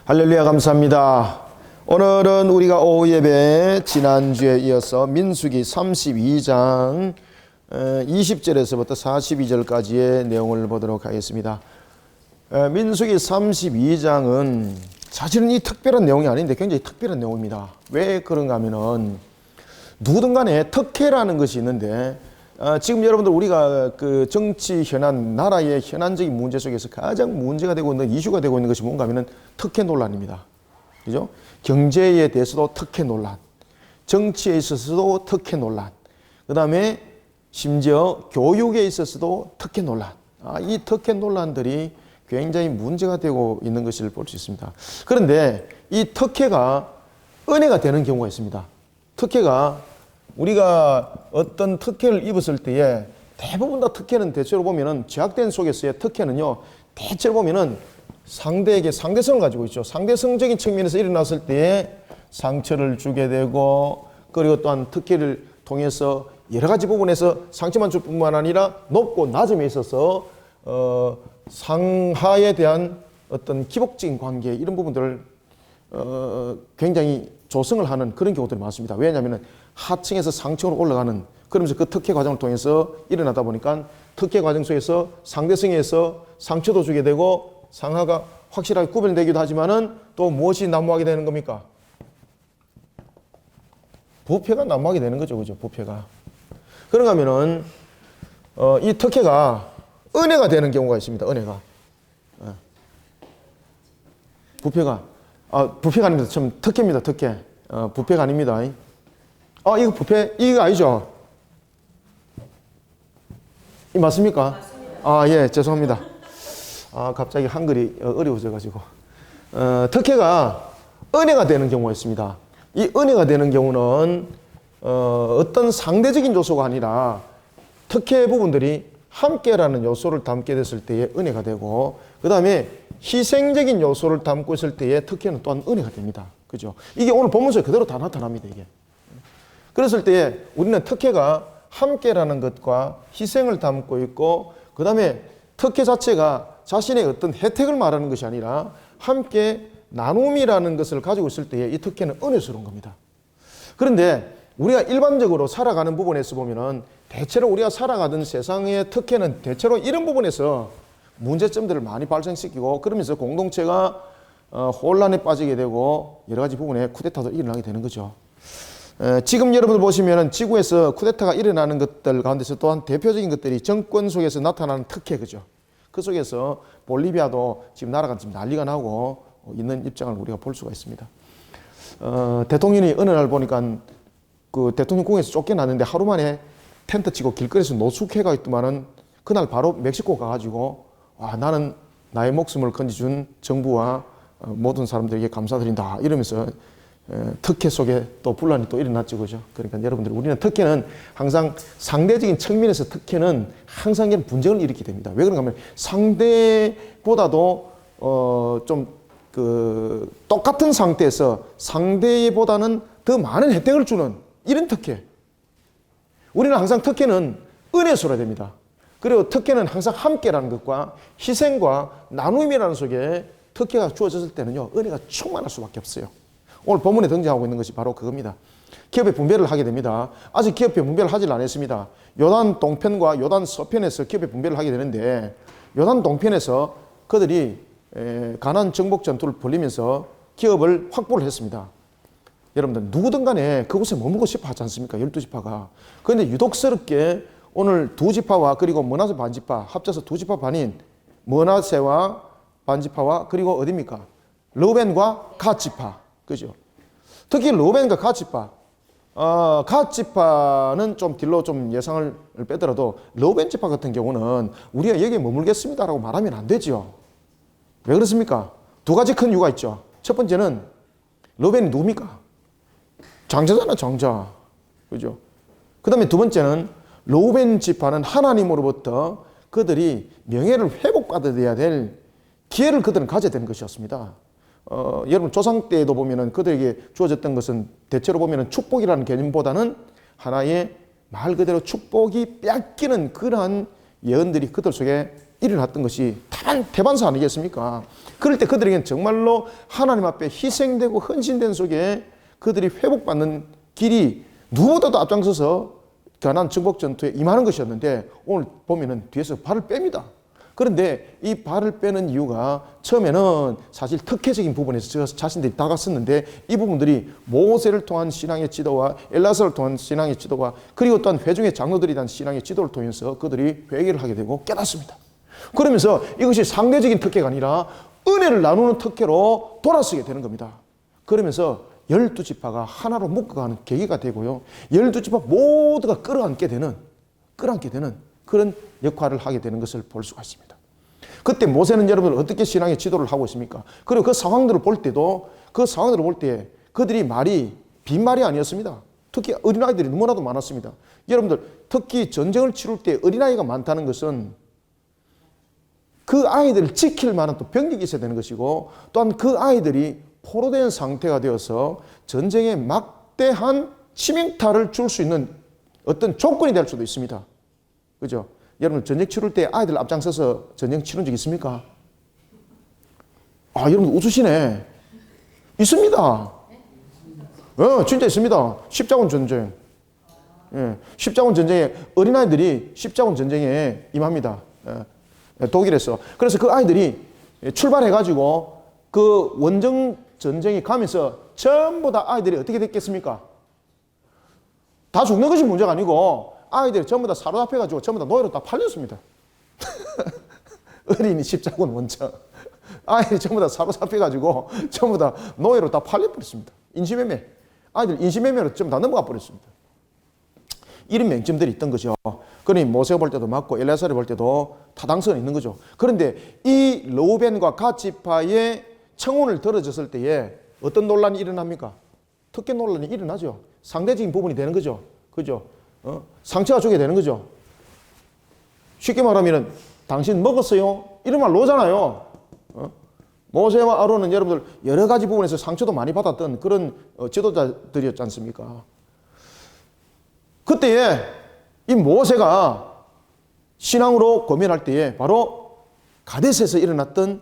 할렐루야, 감사합니다. 오늘은 우리가 오후 예배 지난주에 이어서 민수기 32장 20절에서부터 42절까지의 내용을 보도록 하겠습니다. 민수기 32장은 사실은 이 특별한 내용이 아닌데 굉장히 특별한 내용입니다. 왜 그런가 하면은 누구든 간에 특혜라는 것이 있는데 지금 여러분들 우리가 그 정치 현안, 나라의 현안적인 문제 속에서 가장 문제가 되고 있는 이슈가 되고 있는 것이 뭔가 하면은 특혜 논란입니다. 그죠? 경제에 대해서도 특혜 논란, 정치에 있어서도 특혜 논란, 그 다음에 심지어 교육에 있어서도 특혜 논란. 이 특혜 논란들이 굉장히 문제가 되고 있는 것을 볼 수 있습니다. 그런데 이 특혜가 은혜가 되는 경우가 있습니다. 특혜가 우리가 어떤 특혜를 입었을 때에 대부분 다 특혜는 대체로 보면은 제약된 속에서의 특혜는요, 대체로 보면은 상대에게 상대성을 가지고 있죠. 상대성적인 측면에서 일어났을 때에 상처를 주게 되고, 그리고 또한 특혜를 통해서 여러 가지 부분에서 상처만 줄 뿐만 아니라 높고 낮음에 있어서 상하에 대한 어떤 기복적인 관계, 이런 부분들을 굉장히 조성을 하는 그런 경우들이 많습니다. 왜냐하면 하층에서 상층으로 올라가는, 그러면서 그 특혜 과정을 통해서 일어나다 보니까 특혜 과정 속에서 상대성에서 상처도 주게 되고 상하가 확실하게 구별되기도 하지만은 또 무엇이 난무하게 되는 겁니까? 부패가 난무하게 되는 거죠. 그죠? 부패가. 그런가 하면은 이 특혜가 은혜가 되는 경우가 있습니다. 은혜가. 부패가. 부패가 아닙니다. 참 특혜입니다. 특혜. 부패가 아닙니다. 이거 부패? 이거 아니죠? 이 맞습니까? 맞습니다. 예, 죄송합니다. 갑자기 한글이 어려워져가지고. 특혜가 은혜가 되는 경우가 있습니다. 이 은혜가 되는 경우는 어떤 상대적인 요소가 아니라 특혜 부분들이 함께라는 요소를 담게 됐을 때에 은혜가 되고, 그 다음에 희생적인 요소를 담고 있을 때에 특혜는 또한 은혜가 됩니다. 그죠? 이게 오늘 본문서에 그대로 다 나타납니다, 이게. 그랬을 때에 우리는 특혜가 함께라는 것과 희생을 담고 있고, 그 다음에 특혜 자체가 자신의 어떤 혜택을 말하는 것이 아니라 함께 나눔이라는 것을 가지고 있을 때에 이 특혜는 은혜스러운 겁니다. 그런데 우리가 일반적으로 살아가는 부분에서 보면은 대체로 우리가 살아가던 세상의 특혜는 대체로 이런 부분에서 문제점들을 많이 발생시키고, 그러면서 공동체가 혼란에 빠지게 되고 여러 가지 부분에 쿠데타도 일어나게 되는 거죠. 지금 여러분들 보시면은 지구에서 쿠데타가 일어나는 것들 가운데서 또한 대표적인 것들이 정권 속에서 나타나는 특혜, 그죠? 그 속에서 볼리비아도 지금 나라가 지금 난리가 나고 있는 입장을 우리가 볼 수가 있습니다. 대통령이 어느 날 보니까 그 대통령궁에서 쫓겨났는데 하루 만에 텐트 치고 길거리에서 노숙해가 있더만은 그날 바로 멕시코 가가지고 나는 나의 목숨을 건져준 정부와 모든 사람들에게 감사드린다 이러면서 특혜 속에 또 분란이 또 일어났죠, 그죠? 그러니까 여러분들, 우리는 특혜는 항상 상대적인 측면에서 특혜는 항상 분쟁을 일으키게 됩니다. 왜 그런가 하면 상대보다도 똑같은 상태에서 상대보다는 더 많은 혜택을 주는 이런 특혜. 우리는 항상 특혜는 은혜소라 됩니다. 그리고 특혜는 항상 함께라는 것과 희생과 나눔이라는 속에 특혜가 주어졌을 때는요, 은혜가 충만할 수밖에 없어요. 오늘 본문에 등장하고 있는 것이 바로 그겁니다. 기업의 분배를 하게 됩니다. 아직 기업의 분배를 하질 않았습니다. 요단 동편과 요단 서편에서 기업의 분배를 하게 되는데, 요단 동편에서 그들이 가나안 정복 전투를 벌이면서 기업을 확보를 했습니다. 여러분들, 누구든 간에 그곳에 머물고 싶어 하지 않습니까? 12지파가. 그런데 유독스럽게 오늘 두 지파와 그리고 므낫세 반지파 합쳐서 두 지파 반인 므낫세와 반지파와 그리고 어디입니까? 르우벤과 갓지파. 그죠? 특히 르우벤과 갓지파. 갓지파는 좀 뒤로 좀 예상을 빼더라도 르우벤 지파 같은 경우는 우리가 여기에 머물겠습니다라고 말하면 안 되죠. 왜 그렇습니까? 두 가지 큰 이유가 있죠. 첫 번째는 르우벤이 누굽니까? 장자잖아, 장자. 그죠? 그 다음에 두 번째는 르우벤 지파는 하나님으로부터 그들이 명예를 회복받아야 될 기회를 그들은 가져야 되는 것이었습니다. 여러분, 조상 때에도 보면은 그들에게 주어졌던 것은 대체로 보면은 축복이라는 개념보다는 하나의 말 그대로 축복이 뺏기는 그러한 예언들이 그들 속에 일어났던 것이 태반사 아니겠습니까? 그럴 때 그들에게는 정말로 하나님 앞에 희생되고 헌신된 속에 그들이 회복받는 길이 누구보다도 앞장서서 가나안 정복 전투에 임하는 것이었는데 오늘 보면은 뒤에서 발을 뺍니다. 그런데 이 발을 빼는 이유가 처음에는 사실 특혜적인 부분에서 저 자신들이 다갔었는데 이 부분들이 모세를 통한 신앙의 지도와 엘라사를 통한 신앙의 지도와 그리고 또한 회중의 장로들이 단 신앙의 지도를 통해서 그들이 회개를 하게 되고 깨닫습니다. 그러면서 이것이 상대적인 특혜가 아니라 은혜를 나누는 특혜로 돌아서게 되는 겁니다. 그러면서 12지파가 하나로 묶어가는 계기가 되고요. 12지파 모두가 끌어안게 되는 그런 역할을 하게 되는 것을 볼 수가 있습니다. 그때 모세는 여러분들 어떻게 신앙의 지도를 하고 있습니까? 그리고 그 상황들을 볼 때도 그들이 말이 빈말이 아니었습니다. 특히 어린아이들이 너무나도 많았습니다. 여러분들 특히 전쟁을 치룰 때 어린아이가 많다는 것은 그 아이들을 지킬 만한 또 병력이 있어야 되는 것이고 또한 그 아이들이 포로된 상태가 되어서 전쟁에 막대한 치명타를 줄 수 있는 어떤 조건이 될 수도 있습니다. 그죠? 여러분 전쟁 치룰 때 아이들 앞장서서 전쟁 치른 적 있습니까? 아, 여러분 웃으시네. 있습니다. 진짜 있습니다. 십자군 전쟁. 십자군 전쟁에 어린아이들이 십자군 전쟁에 임합니다. 독일에서. 그래서 그 아이들이 출발해가지고 그 원정 전쟁이 가면서 전부 다 아이들이 어떻게 됐겠습니까? 다 죽는 것이 문제가 아니고 아이들이 전부 다 사로잡혀가지고 전부 다 노예로 다 팔렸습니다. 어린이 십자군 원정. 아이들이 전부 다 사로잡혀가지고 전부 다 노예로 다 팔려버렸습니다. 인신매매. 아이들 인신매매로 전부 다 넘어가 버렸습니다. 이런 맹점들이 있던 거죠. 그러니 모세가 볼 때도 맞고 엘리야사를 볼 때도 타당성은 있는 거죠. 그런데 이 르우벤과 갓 지파의 청혼을 들어줬을 때에 어떤 논란이 일어납니까? 특혜 논란이 일어나죠. 상대적인 부분이 되는 거죠. 그죠? 상처가 주게 되는 거죠. 쉽게 말하면 당신 먹었어요? 이런 말 놓잖아요. 모세와 아론은 여러분들 여러 가지 부분에서 상처도 많이 받았던 그런 지도자들이었지 않습니까? 그때에 이 모세가 신앙으로 고민할 때에 바로 가데스에서 일어났던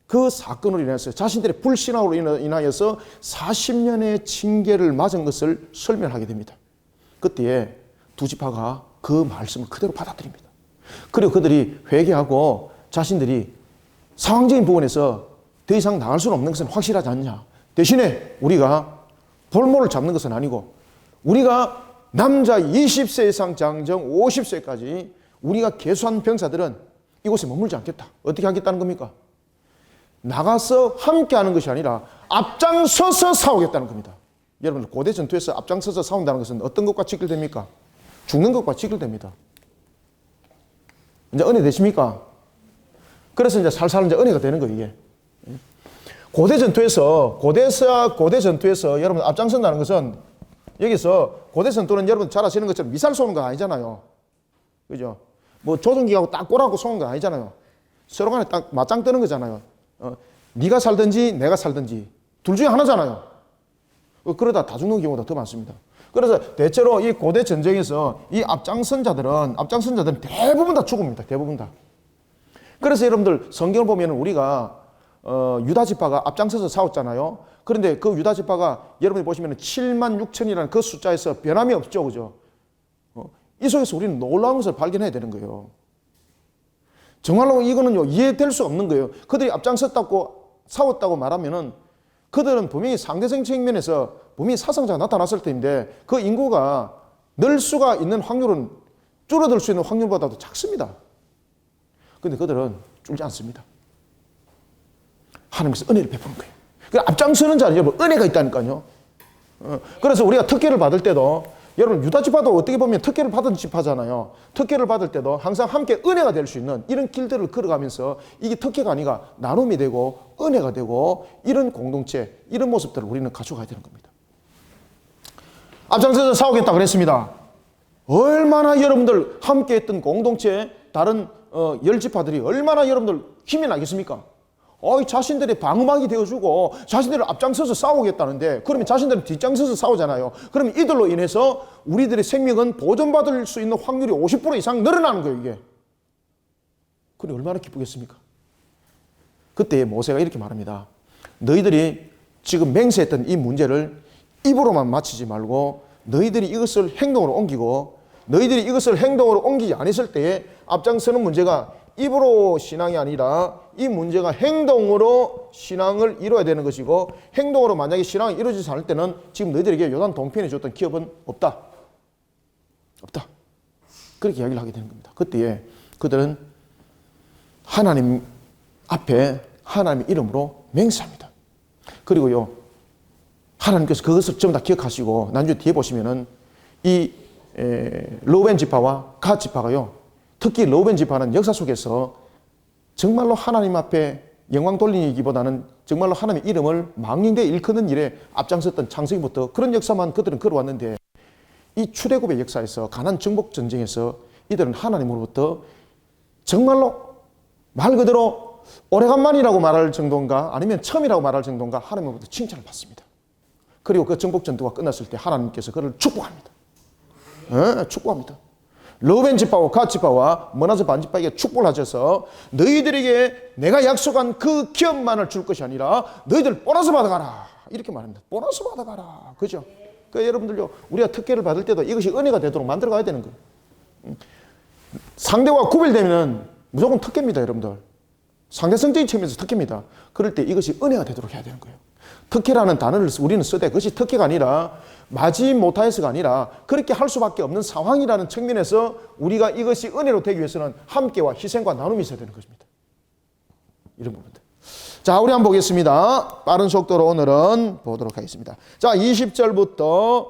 그 사건으로 인해서 자신들의 불신앙으로 인하여서 40년의 징계를 맞은 것을 설명하게 됩니다. 그때에 두 지파가 그 말씀을 그대로 받아들입니다. 그리고 그들이 회개하고 자신들이 상황적인 부분에서 더 이상 나갈 수는 없는 것은 확실하지 않냐. 대신에 우리가 볼모를 잡는 것은 아니고 우리가 남자 20세 이상 장정 50세까지 우리가 계수한 병사들은 이곳에 머물지 않겠다. 어떻게 하겠다는 겁니까? 나가서 함께 하는 것이 아니라 앞장서서 싸우겠다는 겁니다. 여러분 고대 전투에서 앞장서서 싸운다는 것은 어떤 것과 직결됩니까? 죽는 것과 직결됩니다. 이제 은혜 되십니까? 그래서 이제 살살 이제 은혜가 되는 거예요, 이게. 고대 전투에서 여러분 앞장선다는 것은 여기서 고대 전투는 여러분 잘 아시는 것처럼 미사일 쏘는 거 아니잖아요. 그죠? 뭐 조종기하고 딱 꼬라고 쏘는 거 아니잖아요. 서로 간에 딱 맞짱 뜨는 거잖아요. 네가 살든지 내가 살든지 둘 중에 하나잖아요. 그러다 다 죽는 경우가 더 많습니다. 그래서 대체로 이 고대 전쟁에서 이 앞장선자들은 대부분 다 죽습니다. 대부분 다. 그래서 여러분들 성경을 보면 우리가 유다 지파가 앞장서서 싸웠잖아요. 그런데 그 유다 지파가 여러분이 보시면 7만 6천이라는 그 숫자에서 변함이 없죠. 그죠? 이 속에서 우리는 놀라운 것을 발견해야 되는 거예요. 정말로 이거는요, 이해될 수 없는 거예요. 그들이 앞장섰다고 싸웠다고 말하면은 그들은 분명히 상대적 측면에서 분명히 사상자가 나타났을 텐데 그 인구가 늘 수가 있는 확률은 줄어들 수 있는 확률보다도 작습니다. 그런데 그들은 줄지 않습니다. 하나님께서 은혜를 베푸는 거예요. 그러니까 앞장서는 자는 여러분 은혜가 있다니까요. 그래서 우리가 특혜를 받을 때도 여러분 유다 지파도 어떻게 보면 특혜를 받은 지파잖아요. 특혜를 받을 때도 항상 함께 은혜가 될 수 있는 이런 길들을 걸어가면서 이게 특혜가 아니라 나눔이 되고 은혜가 되고 이런 공동체, 이런 모습들을 우리는 가져가야 되는 겁니다. 앞장서서 싸우겠다 그랬습니다. 얼마나 여러분들 함께 했던 공동체 다른 열 지파들이 얼마나 여러분들 힘이 나겠습니까? 자신들의 방어막이 되어주고 자신들을 앞장서서 싸우겠다는데 그러면 자신들은 뒷장서서 싸우잖아요. 그러면 이들로 인해서 우리들의 생명은 보존받을 수 있는 확률이 50% 이상 늘어나는 거예요, 이게. 그래 얼마나 기쁘겠습니까? 그때 모세가 이렇게 말합니다. 너희들이 지금 맹세했던 이 문제를 입으로만 마치지 말고 너희들이 이것을 행동으로 옮기고 너희들이 이것을 행동으로 옮기지 않았을 때에 앞장서는 문제가 입으로 신앙이 아니라 이 문제가 행동으로 신앙을 이루어야 되는 것이고 행동으로 만약에 신앙이 이루어지지 않을 때는 지금 너희들에게 요단 동편에 줬던 기업은 없다. 없다. 그렇게 이야기를 하게 되는 겁니다. 그때에 그들은 하나님 앞에 하나님의 이름으로 맹세합니다. 그리고요, 하나님께서 그것을 전부 다 기억하시고 나중에 뒤에 보시면은 이 르우벤 지파와 갓 지파가요, 특히 르우벤 지파는 역사 속에서 정말로 하나님 앞에 영광 돌리기보다는 정말로 하나님의 이름을 망령되이 일컫는 일에 앞장섰던 창세기부터 그런 역사만 그들은 걸어왔는데 이 출애굽의 역사에서 가나안 정복 전쟁에서 이들은 하나님으로부터 정말로 말 그대로 오래간만이라고 말할 정도인가 아니면 처음이라고 말할 정도인가 하나님으로부터 칭찬을 받습니다. 그리고 그 정복 전투가 끝났을 때 하나님께서 그를 축복합니다. 축복합니다. 르우벤 지파와 갓 지파와 므낫세 반 지파에게 축복을 하셔서 너희들에게 내가 약속한 그 기업만을 줄 것이 아니라 너희들 보너스 받아가라 이렇게 말합니다. 보너스 받아가라. 그죠? 그러니까 여러분들요, 우리가 특혜를 받을 때도 이것이 은혜가 되도록 만들어 가야 되는 거예요. 상대와 구별되면 무조건 특혜입니다. 여러분들, 상대성적인 측면에서 특혜입니다. 그럴 때 이것이 은혜가 되도록 해야 되는 거예요. 특혜라는 단어를 우리는 쓰되 그것이 특혜가 아니라 마지 못하여서가 아니라 그렇게 할 수밖에 없는 상황이라는 측면에서 우리가 이것이 은혜로 되기 위해서는 함께와 희생과 나눔이 있어야 되는 것입니다. 이런 부분들. 자, 우리 한번 보겠습니다. 빠른 속도로 오늘은 보도록 하겠습니다. 자, 20절부터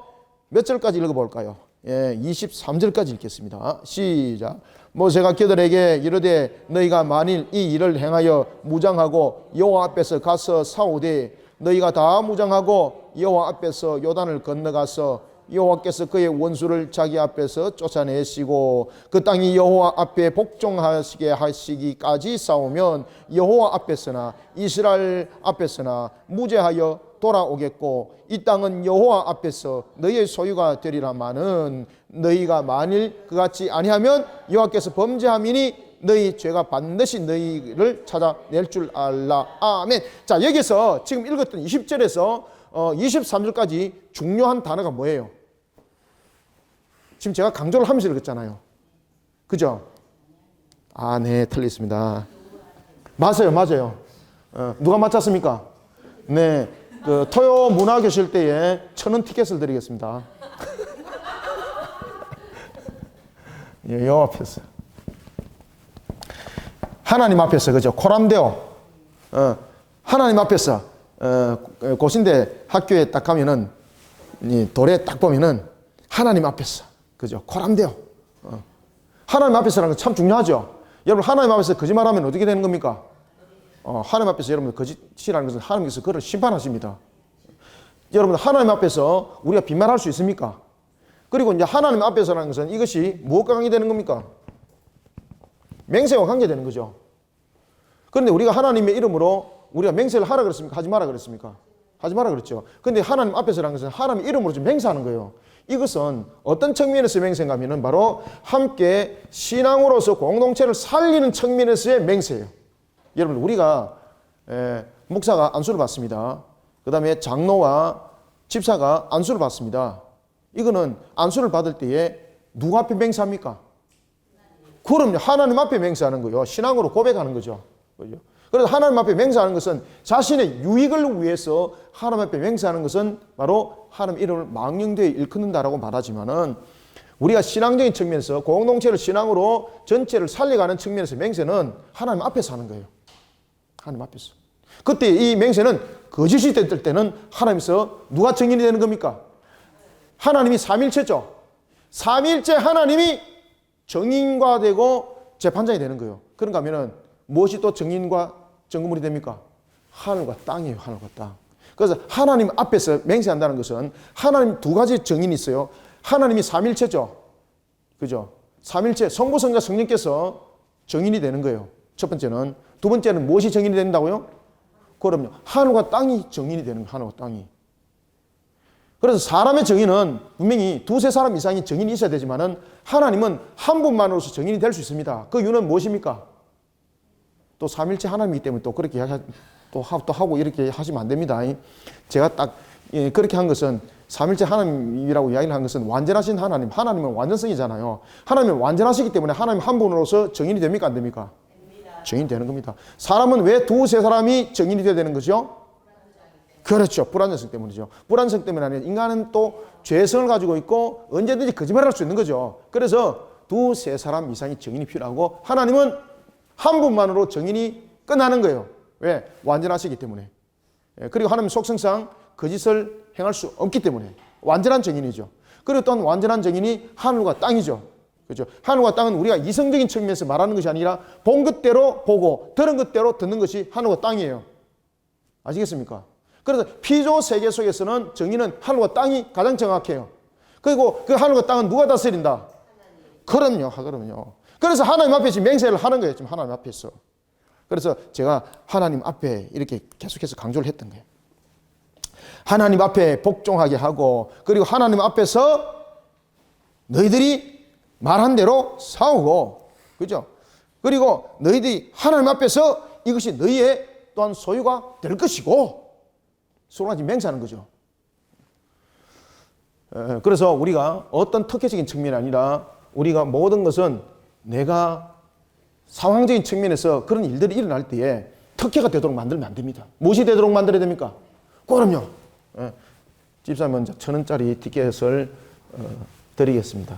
몇 절까지 읽어볼까요? 23절까지 읽겠습니다. 시작. 모세가 그들에게 이르되 너희가 만일 이 일을 행하여 무장하고 여호와 앞에서 가서 싸우되 너희가 다 무장하고 여호와 앞에서 요단을 건너가서 여호와께서 그의 원수를 자기 앞에서 쫓아내시고 그 땅이 여호와 앞에 복종하시게 하시기까지 싸우면 여호와 앞에서나 이스라엘 앞에서나 무죄하여 돌아오겠고 이 땅은 여호와 앞에서 너희의 소유가 되리라마는 너희가 만일 그같이 아니하면 여호와께서 범죄함이니 너희 죄가 반드시 너희를 찾아낼 줄 알라. 아멘. 자, 여기서 지금 읽었던 20절에서 23절까지 중요한 단어가 뭐예요? 지금 제가 강조를 하면서 읽었잖아요. 그죠? 아, 네, 틀렸습니다. 맞아요. 누가 맞췄습니까? 네, 그 토요 문화 교실 때에 1,000원 티켓을 드리겠습니다. 예, 여호와 앞에서. 하나님 앞에서, 그죠? 코람데오. 하나님 앞에서, 고신대 학교에 딱 가면은, 이 돌에 딱 보면은, 하나님 앞에서, 그죠? 코람데오. 하나님 앞에서라는 건 참 중요하죠? 여러분, 하나님 앞에서 거짓말하면 어떻게 되는 겁니까? 하나님 앞에서 여러분들 거짓이라는 것은 하나님께서 그를 심판하십니다. 여러분들, 하나님 앞에서 우리가 빈말할 수 있습니까? 그리고 이제 하나님 앞에서라는 것은 이것이 무엇과 관계되는 겁니까? 맹세와 관계되는 거죠. 그런데 우리가 하나님의 이름으로 우리가 맹세를 하라 그랬습니까? 하지 마라 그랬습니까? 하지 마라 그랬죠. 그런데 하나님 앞에서라는 것은 하나님의 이름으로 좀 맹세하는 거예요. 이것은 어떤 측면에서 맹세인가 하면 바로 함께 신앙으로서 공동체를 살리는 측면에서의 맹세예요. 여러분, 우리가 목사가 안수를 받습니다. 그 다음에 장로와 집사가 안수를 받습니다. 이거는 안수를 받을 때에 누구 앞에 맹세합니까? 그럼요, 하나님 앞에 맹세하는 거요. 신앙으로 고백하는 거죠. 그래서 하나님 앞에 맹세하는 것은 자신의 유익을 위해서 하나님 앞에 맹세하는 것은 바로 하나님 이름을 망령되이 일컫는다라고 말하지만은 우리가 신앙적인 측면에서 공동체를 신앙으로 전체를 살려가는 측면에서 맹세는 하나님 앞에서 하는 거예요. 하나님 앞에서. 그때 이 맹세는 거짓이 됐을 때는 하나님께서 누가 증인이 되는 겁니까? 하나님이 삼일체죠. 삼일체 하나님이 증인과 되고 재판장이 되는 거예요. 그런가 하면은 무엇이 또 증인과 증거물이 됩니까? 하늘과 땅이에요. 하늘과 땅. 그래서 하나님 앞에서 맹세한다는 것은 하나님 두 가지 증인이 있어요. 하나님이 삼일체죠. 그죠? 삼일체, 성부, 성자, 성령께서 증인이 되는 거예요. 첫 번째는. 두 번째는 무엇이 증인이 된다고요? 그럼요, 하늘과 땅이 증인이 되는 거예요. 하늘과 땅이. 그래서 사람의 증인은 분명히 두세 사람 이상이 증인이 있어야 되지만은 하나님은 한 분만으로서 증인이 될 수 있습니다. 그 이유는 무엇입니까? 또 삼일체 하나님이기 때문에 또 그렇게 또 하고 이렇게 하시면 안 됩니다. 제가 딱 그렇게 한 것은 삼일체 하나님이라고 이야기를 한 것은 완전하신 하나님, 하나님은 완전성이잖아요. 하나님은 완전하시기 때문에 하나님 한 분으로서 정인이 됩니까? 안 됩니까? 정인이 되는 겁니다. 사람은 왜 두세 사람이 정인이 되어야 되는 거죠? 그렇죠. 불완전성 때문이죠. 불완전성 때문에 아니라 인간은 또 죄성을 가지고 있고 언제든지 거짓말을 할 수 있는 거죠. 그래서 두세 사람 이상이 정인이 필요하고 하나님은 한 분만으로 정인이 끝나는 거예요. 왜? 완전하시기 때문에. 그리고 하나님 속성상 거짓을 행할 수 없기 때문에 완전한 정인이죠. 그리고 또한 완전한 정인이 하늘과 땅이죠. 그렇죠? 하늘과 땅은 우리가 이성적인 측면에서 말하는 것이 아니라 본 것대로 보고 들은 것대로 듣는 것이 하늘과 땅이에요. 아시겠습니까? 그래서 피조 세계 속에서는 정의는 하늘과 땅이 가장 정확해요. 그리고 그 하늘과 땅은 누가 다스린다? 그럼요. 그래서 하나님 앞에 지금 맹세를 하는 거예요. 지금 하나님 앞에서. 그래서 제가 하나님 앞에 이렇게 계속해서 강조를 했던 거예요. 하나님 앞에 복종하게 하고 그리고 하나님 앞에서 너희들이 말한 대로 싸우고 그죠? 그리고 너희들이 하나님 앞에서 이것이 너희의 또한 소유가 될 것이고 서로 지금 맹세하는 거죠. 그래서 우리가 어떤 특혜적인 측면이 아니라 우리가 모든 것은 내가 상황적인 측면에서 그런 일들이 일어날 때에 특혜가 되도록 만들면 안 됩니다. 무엇이 되도록 만들어야 됩니까? 그럼요. 집사님은 1,000원짜리 티켓을 드리겠습니다.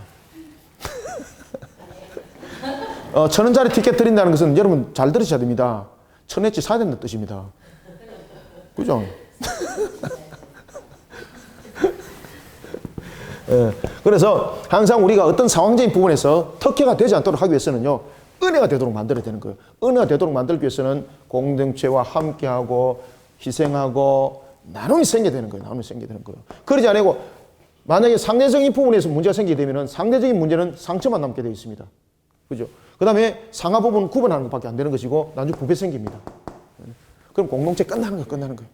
1,000원짜리 티켓 드린다는 것은 여러분 잘 들으셔야 됩니다. 1,000원치 사야 된다는 뜻입니다. 그죠? 그래서 항상 우리가 어떤 상황적인 부분에서 특혜가 되지 않도록 하기 위해서는요, 은혜가 되도록 만들어야 되는 거예요. 은혜가 되도록 만들기 위해서는 공동체와 함께하고 희생하고 나눔이 생겨야 되는 거예요. 나눔이 생겨야 되는 거예요. 그러지 않고 만약에 상대적인 부분에서 문제가 생기게 되면 상대적인 문제는 상처만 남게 되어 있습니다. 그죠? 그 다음에 상하 부분 구분하는 것밖에 안 되는 것이고 나중에 부패 생깁니다. 그럼 공동체 끝나는 거예요.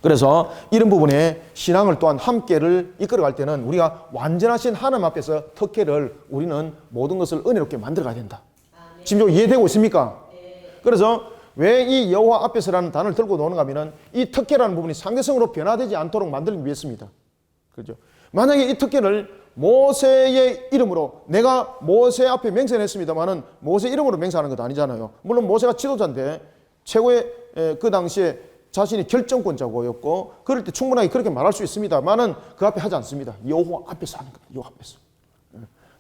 그래서 이런 부분에 신앙을 또한 함께를 이끌어갈 때는 우리가 완전하신 하나님 앞에서 특혜를 우리는 모든 것을 은혜롭게 만들어가야 된다. 지금 이해되고 있습니까? 그래서 왜 이 여호와 앞에서라는 단어를 들고 노는가 하면은 이 특혜라는 부분이 상대성으로 변화되지 않도록 만들기 위해서입니다. 그렇죠? 만약에 이 특혜를 모세의 이름으로 내가 모세 앞에 맹세를 했습니다만은 모세 이름으로 맹세하는 것도 아니잖아요. 물론 모세가 지도자인데 최고의 그 당시에 자신이 결정권자고였고 그럴 때 충분하게 그렇게 말할 수 있습니다만은 그 앞에 하지 않습니다. 여호와 앞에서 하는 거예요. 여호와 앞에서.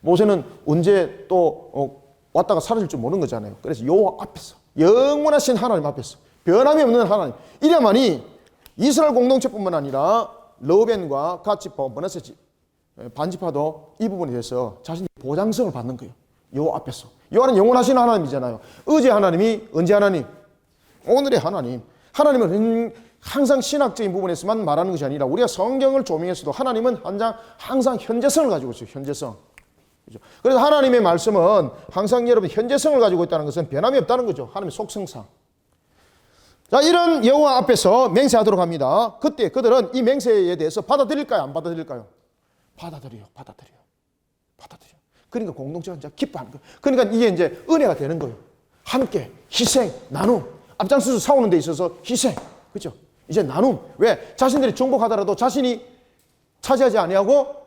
모세는 언제 또 왔다가 사라질 줄 모르는 거잖아요. 그래서 여호와 앞에서 영원하신 하나님 앞에서 변함이 없는 하나님. 이래야만이 이스라엘 공동체뿐만 아니라 르우벤과 갓지파, 므낫세 반지파도 이 부분에 대해서 자신의 보장성을 받는 거예요. 여호와 앞에서. 여호와는 영원하신 하나님이잖아요. 어제 하나님이 언제 하나님? 오늘의 하나님. 하나님은 항상 신학적인 부분에서만 말하는 것이 아니라 우리가 성경을 조명해서도 하나님은 항상 현재성을 가지고 있어요. 현재성. 그래서 하나님의 말씀은 항상 여러분 현재성을 가지고 있다는 것은 변함이 없다는 거죠. 하나님의 속성상. 자, 이런 여호와 앞에서 맹세하도록 합니다. 그때 그들은 이 맹세에 대해서 받아들일까요? 안 받아들일까요? 받아들여요. 그러니까 공동체가 이제 기뻐하는 거예요. 그러니까 이게 이제 은혜가 되는 거예요. 함께 희생, 나눔. 앞장서서 싸우는 데 있어서 희생. 그렇죠? 이제 나눔. 왜? 자신들이 정복하더라도 자신이 차지하지 아니하고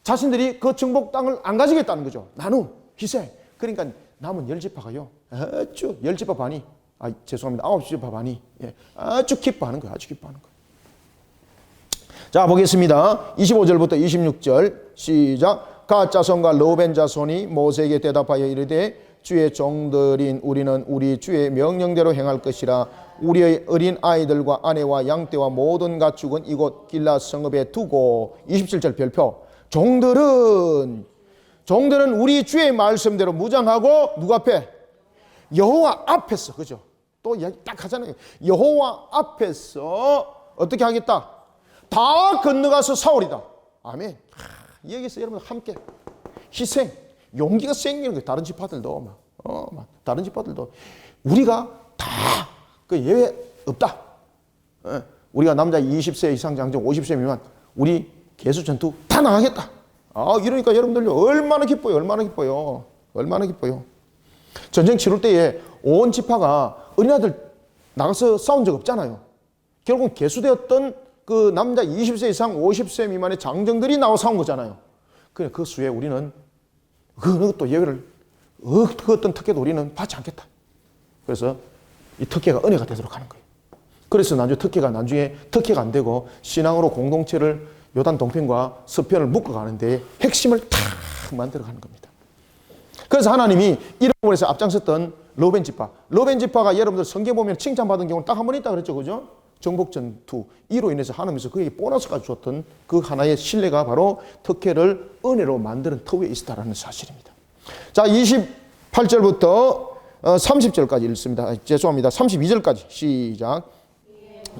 자신들이 그 정복 땅을 안 가지겠다는 거죠. 나눔, 희생. 그러니까 남은 10지파가요. 아주 10지파 반이, 죄송합니다. 9지파 반이 아주 기뻐하는 거예요. 아주 기뻐하는 거예요. 자, 보겠습니다. 25절부터 26절 시작. 갓 자손과 르우벤 자손이 모세에게 대답하여 이르되 주의 종들인 우리는 우리 주의 명령대로 행할 것이라. 우리의 어린 아이들과 아내와 양떼와 모든 가축은 이곳 길라 성읍에 두고. 27절 별표. 종들은 우리 주의 말씀대로 무장하고 누구 앞에? 여호와 앞에서. 그죠? 또 이야기 딱 하잖아요. 여호와 앞에서 어떻게 하겠다? 다 건너가서 싸우리다. 아멘. 여기서 여러분 함께 희생, 용기가 생기는 거예요. 다른 지파들도 다른 지파들도 우리가 다 그 예외 없다. 우리가 남자 20세 이상 장정 50세 미만 우리 개수 전투 다 나가겠다. 이러니까 여러분들요 얼마나 기뻐요. 전쟁 치룰 때에 온 지파가 어린아이들 나가서 싸운 적 없잖아요. 결국은 개수되었던 그 남자 20세 이상 50세 미만의 장정들이 나와 싸운 거잖아요. 그래, 그 수에 우리는 그것도 예외를, 그 어떤 특혜도 우리는 받지 않겠다. 그래서 이 특혜가 은혜가 되도록 하는 거예요. 그래서 나중에 특혜가 안 되고 신앙으로 공동체를 요단 동편과 서편을 묶어가는데 핵심을 탁 만들어가는 겁니다. 그래서 하나님이 이런 부분에서 앞장섰던 르우벤 지파가 여러분들 성경 보면 칭찬받은 경우는 딱 한 번 있다 그랬죠, 그죠? 정복 전투 이로 인해서 하나님께서 그에게 보너스까지 줬던 그 하나의 신뢰가 바로 특혜를 은혜로 만드는 터위에 있었다라는 사실입니다. 자, 28절부터 30절까지 읽습니다. 죄송합니다. 32절까지 시작.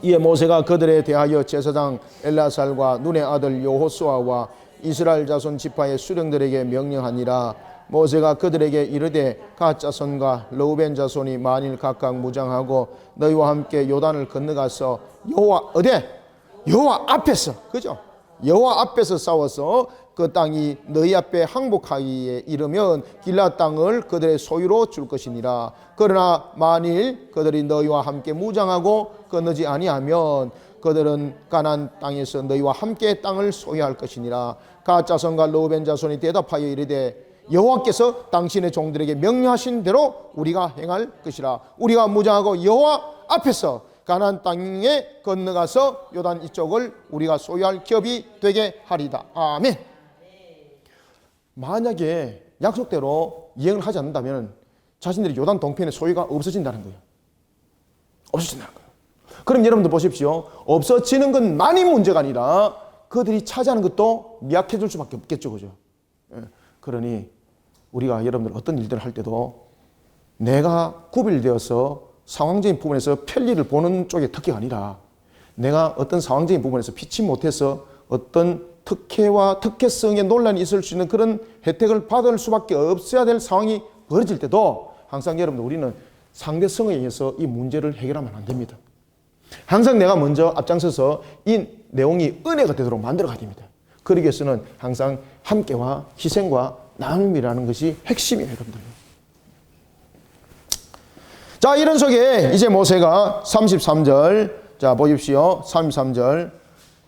이에 모세가 그들에 대하여 제사장 엘라살과 눈의 아들 여호수아와 이스라엘 자손 지파의 수령들에게 명령하니라. 모세가 그들에게 이르되 갓 자손과 르우벤 자손이 만일 각각 무장하고 너희와 함께 요단을 건너가서 여호와 앞에서, 그죠? 여호와 앞에서 싸워서 그 땅이 너희 앞에 항복하기에 이르면 길앗 땅을 그들의 소유로 줄 것이니라. 그러나 만일 그들이 너희와 함께 무장하고 건너지 아니하면 그들은 가나안 땅에서 너희와 함께 땅을 소유할 것이니라. 갓 자손과 르우벤 자손이 대답하여 이르되 여호와께서 당신의 종들에게 명령하신 대로 우리가 행할 것이라. 우리가 무장하고 여호와 앞에서 가나안 땅에 건너가서 요단 이쪽을 우리가 소유할 기업이 되게 하리다. 아멘. 만약에 약속대로 이행을 하지 않는다면 자신들이 요단 동편의 소유가 없어진다는 거예요. 없어진다는 거예요. 그럼 여러분들 보십시오. 없어지는 건 많이 문제가 아니라 그들이 차지하는 것도 미약해질 수밖에 없겠죠, 그죠? 그러니 우리가 여러분들 어떤 일들을 할 때도 내가 구별되어서 상황적인 부분에서 편리를 보는 쪽의 특혜가 아니라 내가 어떤 상황적인 부분에서 피치 못해서 어떤 특혜와 특혜성의 논란이 있을 수 있는 그런 혜택을 받을 수밖에 없어야 될 상황이 벌어질 때도 항상 여러분들 우리는 상대성에 의해서 이 문제를 해결하면 안 됩니다. 항상 내가 먼저 앞장서서 이 내용이 은혜가 되도록 만들어 가야 됩니다. 그러기 위해서는 항상 함께와 희생과 나눔이라는 것이 핵심이에요, 여러분들. 자, 이런 속에 이제 모세가 33절, 자, 보십시오. 33절.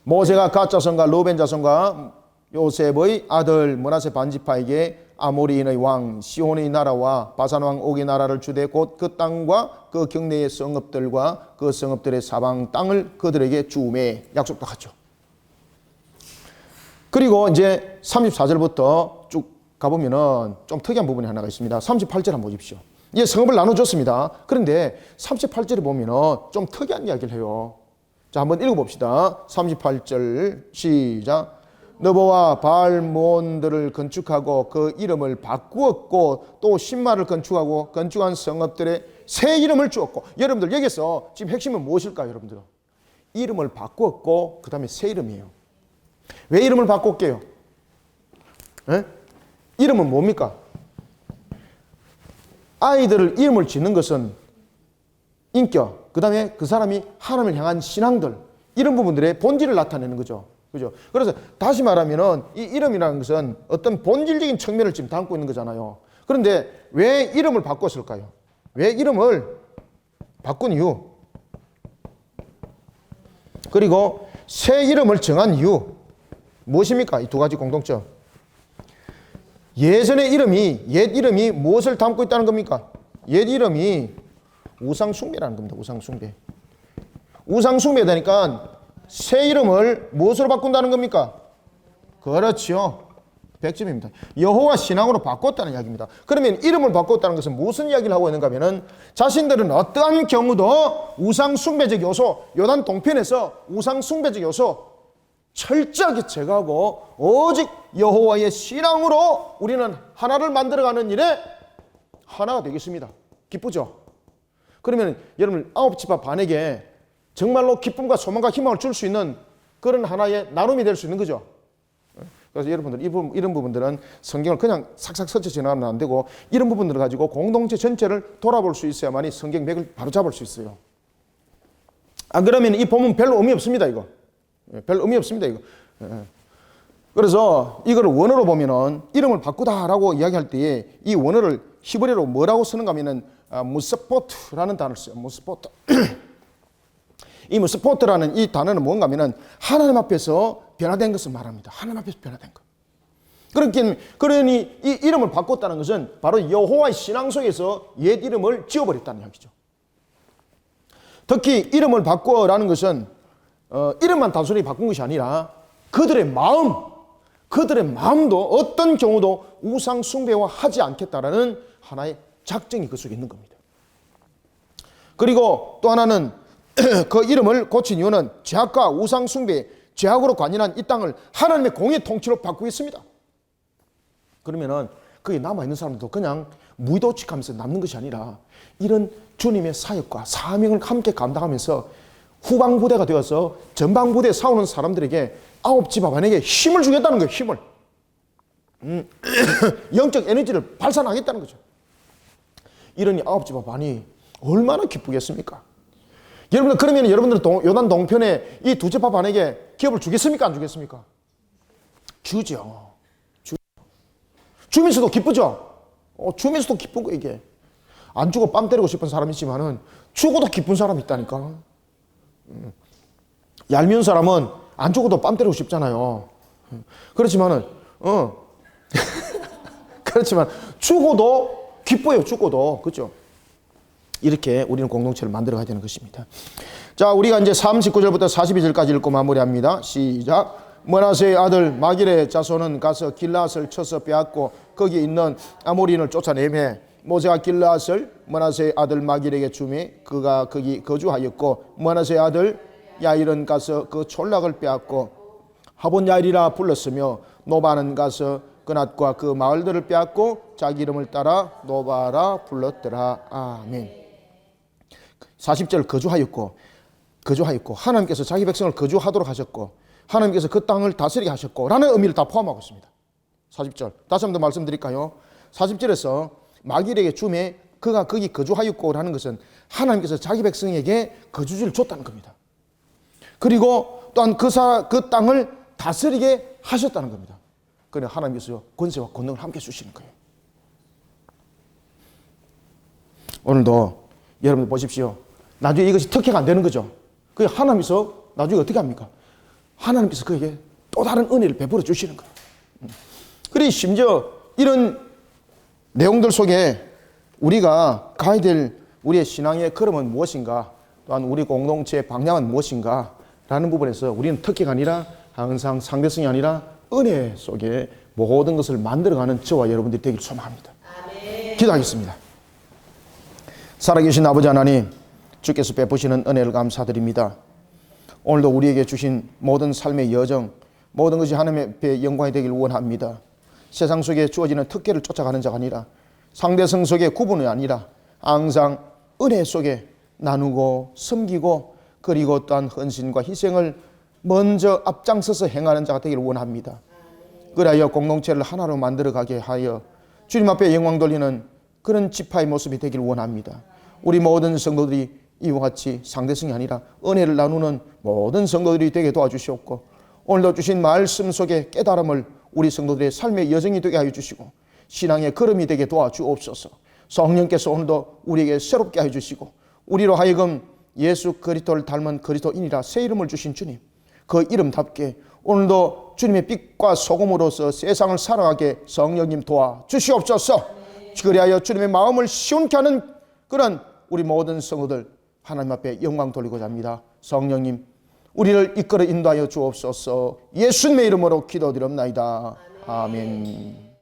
모세가 갓 자손과 르우벤 자손과 요셉의 아들 므낫세 반지파에게 아모리인의 왕 시온의 나라와 바산 왕 옥의 나라를 주되 곧 그 땅과 그 경내의 성읍들과 그 성읍들의 사방 땅을 그들에게 주매 약속도 하죠. 그리고 이제 34절부터 쭉 가보면은 좀 특이한 부분이 하나가 있습니다. 38절 한번 보십시오. 이제 성읍을 나눠줬습니다. 그런데 38절에 보면은 좀 특이한 이야기를 해요. 자, 한번 읽어봅시다. 38절 시작. 너보와 바알몬들을 건축하고 그 이름을 바꾸었고 또 신마를 건축하고 건축한 성읍들의 새 이름을 주었고. 여러분들 여기서 지금 핵심은 무엇일까요, 여러분들? 이름을 바꾸었고 그 다음에 새 이름이에요. 왜 이름을 바꿨게요? 에? 이름은 뭡니까? 아이들을 이름을 짓는 것은 인격, 그 다음에 그 사람이 하나님을 향한 신앙들, 이런 부분들의 본질을 나타내는 거죠. 그죠? 그래서 다시 말하면은 이 이름이라는 것은 어떤 본질적인 측면을 지금 담고 있는 거잖아요. 그런데 왜 이름을 바꿨을까요? 왜 이름을 바꾼 이유? 그리고 새 이름을 정한 이유 무엇입니까? 이 두 가지 공통점. 옛 이름이 무엇을 담고 있다는 겁니까? 옛 이름이 우상숭배라는 겁니다. 우상숭배. 우상숭배되니까 새 이름을 무엇으로 바꾼다는 겁니까? 그렇죠. 100점입니다. 여호와 신앙으로 바꿨다는 이야기입니다. 그러면 이름을 바꿨다는 것은 무슨 이야기를 하고 있는가 하면은 자신들은 어떠한 경우도 우상숭배적 요소, 요단 동편에서 우상숭배적 요소 철저하게 제거하고 오직 여호와의 신앙으로 우리는 하나를 만들어가는 일에 하나가 되겠습니다. 기쁘죠? 그러면 여러분 9지파 반에게 정말로 기쁨과 소망과 희망을 줄 수 있는 그런 하나의 나눔이 될 수 있는 거죠. 그래서 여러분들 이런 부분들은 성경을 그냥 삭삭 스쳐 지나가면 안 되고 이런 부분들을 가지고 공동체 전체를 돌아볼 수 있어야만이 성경 맥을 바로 잡을 수 있어요. 안 그러면 이 본문 별로 의미 없습니다. 이거 별 의미 없습니다. 이거. 그래서 이걸 원어로 보면은 이름을 바꾸다라고 이야기할 때에 이 원어를 히브리어로 뭐라고 쓰는가 하면은 무스포트라는 단어를 써요. 무스포트. 이 무스포트라는 이 단어는 뭔가 하면은 하나님 앞에서 변화된 것을 말합니다. 하나님 앞에서 변화된 것. 그러니 이 이름을 바꿨다는 것은 바로 여호와의 신앙 속에서 옛 이름을 지워버렸다는 이야기죠. 특히 이름을 바꾸라는 것은 이름만 단순히 바꾼 것이 아니라 그들의 마음도 어떤 경우도 우상 숭배와 하지 않겠다라는 하나의 작정이 그 속에 있는 겁니다. 그리고 또 하나는 그 이름을 고친 이유는 죄악과 우상 숭배, 죄악으로 관인한 이 땅을 하나님의 공의 통치로 바꾸겠습니다. 그러면은 거기 남아있는 사람들도 그냥 무의도칙하면서 남는 것이 아니라 이런 주님의 사역과 사명을 함께 감당하면서 후방부대가 되어서 전방부대에 싸우는 사람들에게 아홉 지파반에게 힘을 주겠다는 거예요. 힘을. 영적 에너지를 발산하겠다는 거죠. 이러니 아홉 지파반이 얼마나 기쁘겠습니까? 여러분들 그러면 여러분들은 요단 동편에 이 두 지파반에게 기업을 주겠습니까? 안 주겠습니까? 주죠. 주면서도 기쁘죠? 주면서도 기쁜 거 이게. 안 주고 뺨 때리고 싶은 사람이 있지만은 주고도 기쁜 사람이 있다니까. 얄미운 사람은 안 주고도 뺨 때리고 싶잖아요. 그렇지만은 그렇지만 주고도 기뻐요. 주고도. 그렇죠? 이렇게 우리는 공동체를 만들어 가야 되는 것입니다. 자, 우리가 이제 39절부터 42절까지 읽고 마무리합니다. 시작. 므낫세의 아들 마길의 자손은 가서 길앗을 쳐서 빼앗고 거기 있는 아모리인을 쫓아내매 모세가 길앗을 므낫세의 아들 마길에게 주매 그가 거기 거주하였고 므낫세의 아들 야일은 가서 그 촌락을 빼앗고 하본 야일이라 불렀으며 노바는 가서 그낫과 그 마을들을 빼앗고 자기 이름을 따라 노바라 불렀더라. 아멘. 40절 거주하였고 하나님께서 자기 백성을 거주하도록 하셨고 하나님께서 그 땅을 다스리게 하셨고 라는 의미를 다 포함하고 있습니다. 40절 다시 한 번 더 말씀드릴까요? 40절에서 마길에게 주매 그가 거기 거주하였고 라는 것은 하나님께서 자기 백성에게 거주지를 줬다는 겁니다. 그리고 또한 그 땅을 다스리게 하셨다는 겁니다. 그래 하나님께서 권세와 권능을 함께 주시는 거예요. 오늘도 여러분들 보십시오. 나중에 이것이 특혜가 안 되는 거죠. 그게 하나님께서 나중에 어떻게 합니까? 하나님께서 그에게 또 다른 은혜를 베풀어 주시는 거예요. 그리고 심지어 이런 내용들 속에 우리가 가야 될 우리의 신앙의 걸음은 무엇인가, 또한 우리 공동체의 방향은 무엇인가 라는 부분에서 우리는 특혜가 아니라 항상 상대성이 아니라 은혜 속에 모든 것을 만들어가는 저와 여러분들이 되기를 소망합니다. 아멘. 기도하겠습니다. 살아계신 아버지 하나님, 주께서 베푸시는 은혜를 감사드립니다. 오늘도 우리에게 주신 모든 삶의 여정, 모든 것이 하나님 앞에 영광이 되기를 원합니다. 세상 속에 주어지는 특혜를 쫓아가는 자가 아니라 상대성 속의 구분이 아니라 항상 은혜 속에 나누고 섬기고 그리고 또한 헌신과 희생을 먼저 앞장서서 행하는 자가 되기를 원합니다. 그리하여 공동체를 하나로 만들어가게 하여 주님 앞에 영광 돌리는 그런 지파의 모습이 되기를 원합니다. 우리 모든 성도들이 이와 같이 상대성이 아니라 은혜를 나누는 모든 성도들이 되게 도와주시옵고 오늘도 주신 말씀 속에 깨달음을 우리 성도들의 삶의 여정이 되게 하여 주시고 신앙의 걸음이 되게 도와주옵소서. 성령께서 오늘도 우리에게 새롭게 하여 주시고 우리로 하여금 예수 그리스도를 닮은 그리스도인이라 새 이름을 주신 주님, 그 이름답게 오늘도 주님의 빛과 소금으로서 세상을 살아가게 성령님 도와주시옵소서. 그리하여 주님의 마음을 시원케 하는 그런 우리 모든 성도들 하나님 앞에 영광 돌리고자 합니다. 성령님 우리를 이끌어 인도하여 주옵소서. 예수님의 이름으로 기도드립나이다. 아멘.